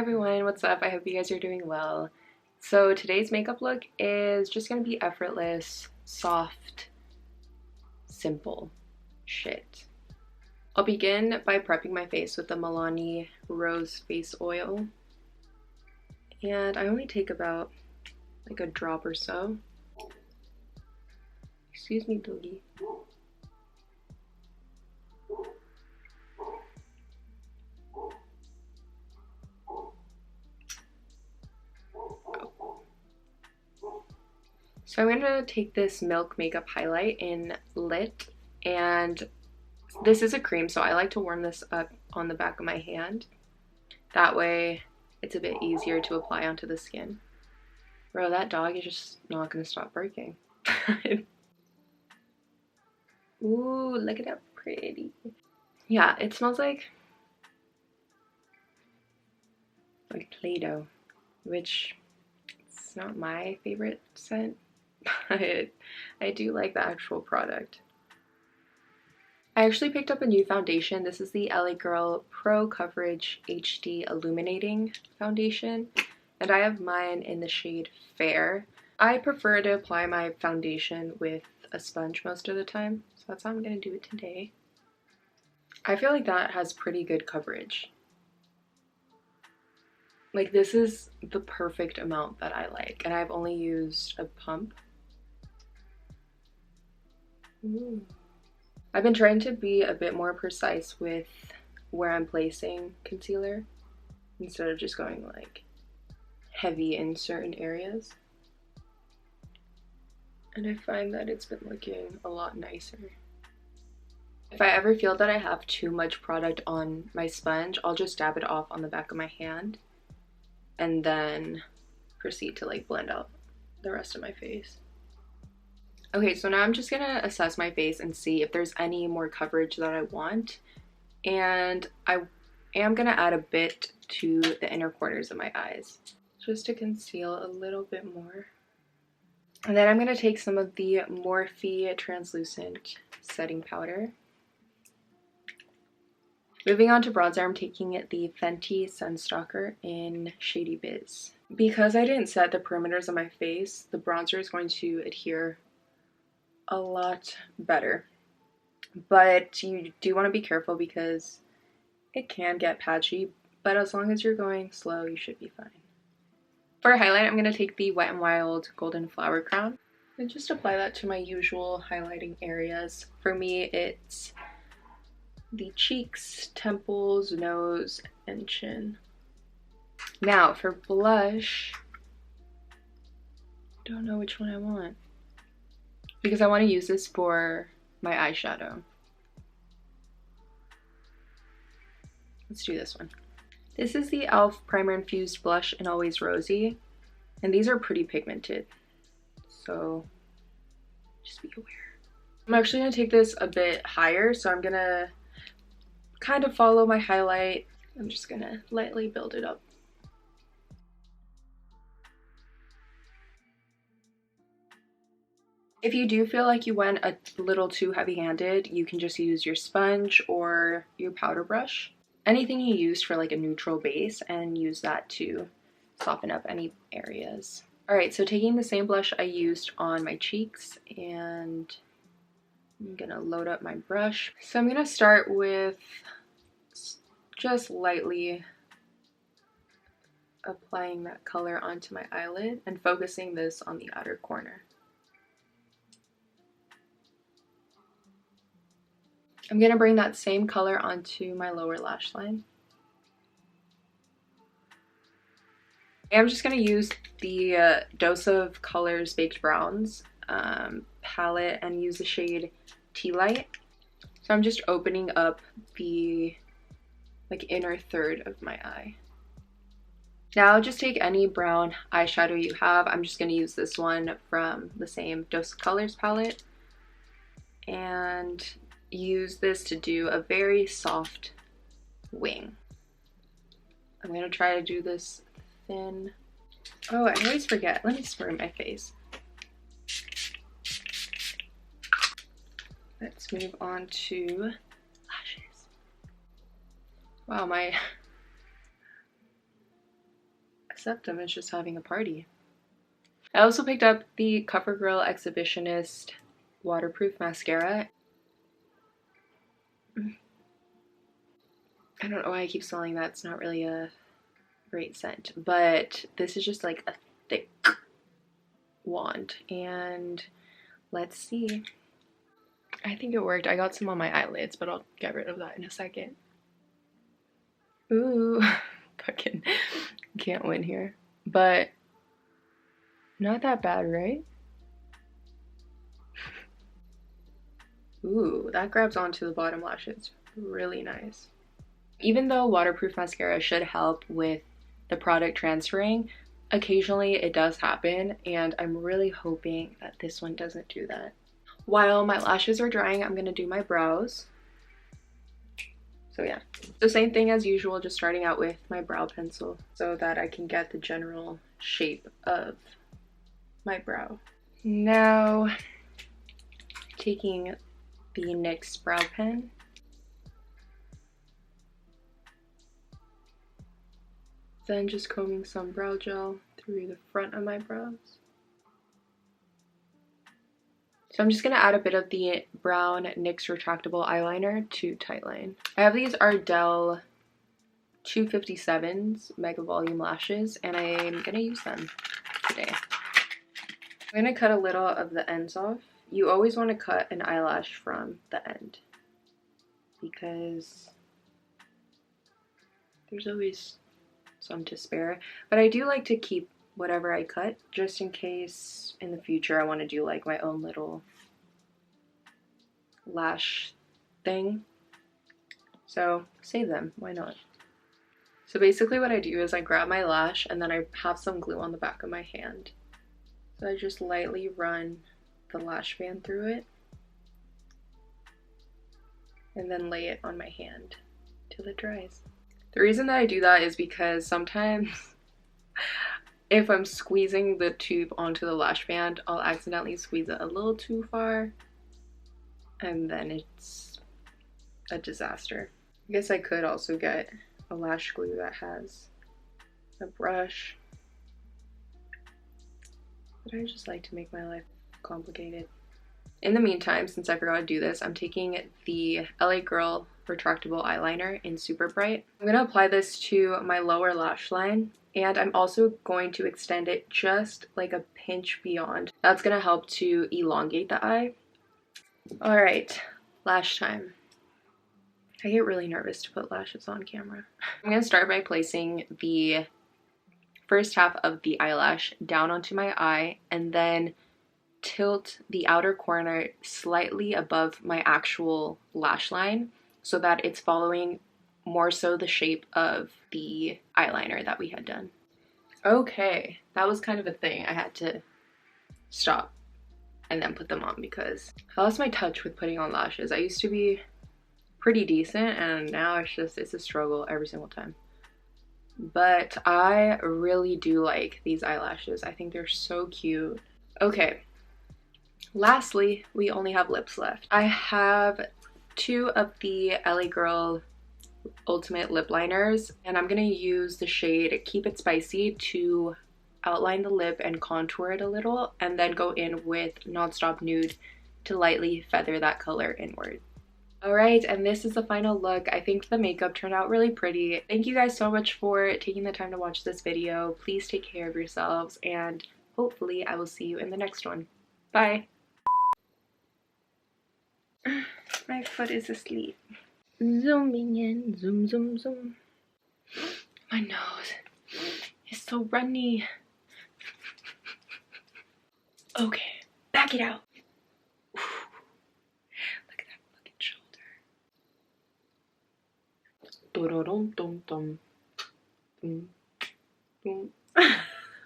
everyone, what's up? I hope you guys are doing well. So today's makeup look is just gonna be effortless, soft, simple shit. I'll begin by prepping my face with the MILANI Rose Face Oil. And I only take about like a drop or so. Excuse me, doggy. So I'm going to take this Milk Makeup Highlight in Lit, and this is a cream, so I like to warm this up on the back of my hand. That way it's a bit easier to apply onto the skin. Bro, that dog is just not going to stop barking. Ooh, look at that pretty. Yeah, it smells like Play-Doh, which it's not my favorite scent. But I do like the actual product. I actually picked up a new foundation. This is the LA Girl Pro Coverage HD Illuminating Foundation, and I have mine in the shade Fair. I prefer to apply my foundation with a sponge most of the time, so that's how I'm going to do it today. I feel like that has pretty good coverage. Like, this is the perfect amount that I like, and I've only used a pump. Ooh. I've been trying to be a bit more precise with where I'm placing concealer instead of just going like heavy in certain areas. And I find that it's been looking a lot nicer. If I ever feel that I have too much product on my sponge, I'll just dab it off on the back of my hand and then proceed to like blend out the rest of my face. Okay, so now I'm just gonna assess my face and see if there's any more coverage that I want. And I am gonna add a bit to the inner corners of my eyes, just to conceal a little bit more. And then I'm gonna take some of the Morphe translucent setting powder. Moving on to bronzer, I'm taking the Fenty STALK'R in Shady Biz. Because I didn't set the perimeters of my face, the bronzer is going to adhere a lot better, but you do want to be careful because it can get patchy, but as long as you're going slow, you should be fine. For a highlight, I'm going to take the Wet n Wild Golden Flower Crown and just apply that to my usual highlighting areas. For me, it's the cheeks, temples, nose, and chin. Now for blush, don't know which one I want, because I want to use this for my eyeshadow. Let's do this one. This is the E.L.F. Primer Infused Blush in Always Rosy, and these are pretty pigmented, so just be aware. I'm actually going to take this a bit higher, so I'm going to kind of follow my highlight. I'm just going to lightly build it up. If you do feel like you went a little too heavy-handed, you can just use your sponge or your powder brush. Anything you used for like a neutral base, and use that to soften up any areas. Alright, so taking the same blush I used on my cheeks, and I'm gonna load up my brush. So I'm gonna start with just lightly applying that color onto my eyelid and focusing this on the outer corner. I'm going to bring that same color onto my lower lash line. I'm just going to use the Dose of Colors Baked Browns palette and use the shade Tea Light. So I'm just opening up the like inner third of my eye. Now just take any brown eyeshadow you have. I'm just going to use this one from the same Dose of Colors palette, and use this to do a very soft wing. I'm going to try to do this thin. Oh, I always forget. Let me spray my face. Let's move on to lashes. Wow, my septum is just having a party. I also picked up the COVERGIRL Exhibitionist waterproof mascara. I don't know why I keep smelling that. It's not really a great scent, but this is just like a thick wand, and let's see. I think it worked. I got some on my eyelids, but I'll get rid of that in a second. Ooh, fucking can't win here, but not that bad, right? Ooh, that grabs onto the bottom lashes really nice. Even though waterproof mascara should help with the product transferring, occasionally it does happen, and I'm really hoping that this one doesn't do that. While my lashes are drying, I'm gonna do my brows. So yeah, the same thing as usual, just starting out with my brow pencil so that I can get the general shape of my brow. Now, taking the NYX brow pen. Then just combing some brow gel through the front of my brows. So I'm just going to add a bit of the brown NYX retractable eyeliner to tightline. I have these Ardell 257s Mega Volume lashes, and I'm going to use them today. I'm going to cut a little of the ends off. You always want to cut an eyelash from the end because there's always some to spare. But I do like to keep whatever I cut just in case in the future I want to do like my own little lash thing. So save them, why not? So basically what I do is I grab my lash and then I have some glue on the back of my hand. So I just lightly run the lash band through it and then lay it on my hand till it dries. The reason that I do that is because sometimes if I'm squeezing the tube onto the lash band, I'll accidentally squeeze it a little too far, and then it's a disaster. I guess I could also get a lash glue that has a brush, but I just like to make my life complicated. In the meantime, since I forgot to do this, I'm taking the LA Girl retractable eyeliner in Super Bright. I'm going to apply this to my lower lash line, and I'm also going to extend it just like a pinch beyond. That's going to help to elongate the eye. Alright, lash time. I get really nervous to put lashes on camera. I'm going to start by placing the first half of the eyelash down onto my eye and then tilt the outer corner slightly above my actual lash line so that it's following more so the shape of the eyeliner that we had done. Okay, that was kind of a thing. I had to stop and then put them on because I lost my touch with putting on lashes. I used to be pretty decent and now it's a struggle every single time. But I really do like these eyelashes. I think they're so cute. Okay. Lastly, we only have lips left. I have 2 of the LA Girl Ultimate Lip Liners, and I'm going to use the shade Keep It Spicy to outline the lip and contour it a little, and then go in with Nonstop Nude to lightly feather that color inward. Alright, and this is the final look. I think the makeup turned out really pretty. Thank you guys so much for taking the time to watch this video. Please take care of yourselves, and hopefully I will see you in the next one. Bye! My foot is asleep. Zooming in, zoom, zoom, zoom. My nose is so runny. Okay, back it out. Look at that fucking shoulder. Dum dum dum dum.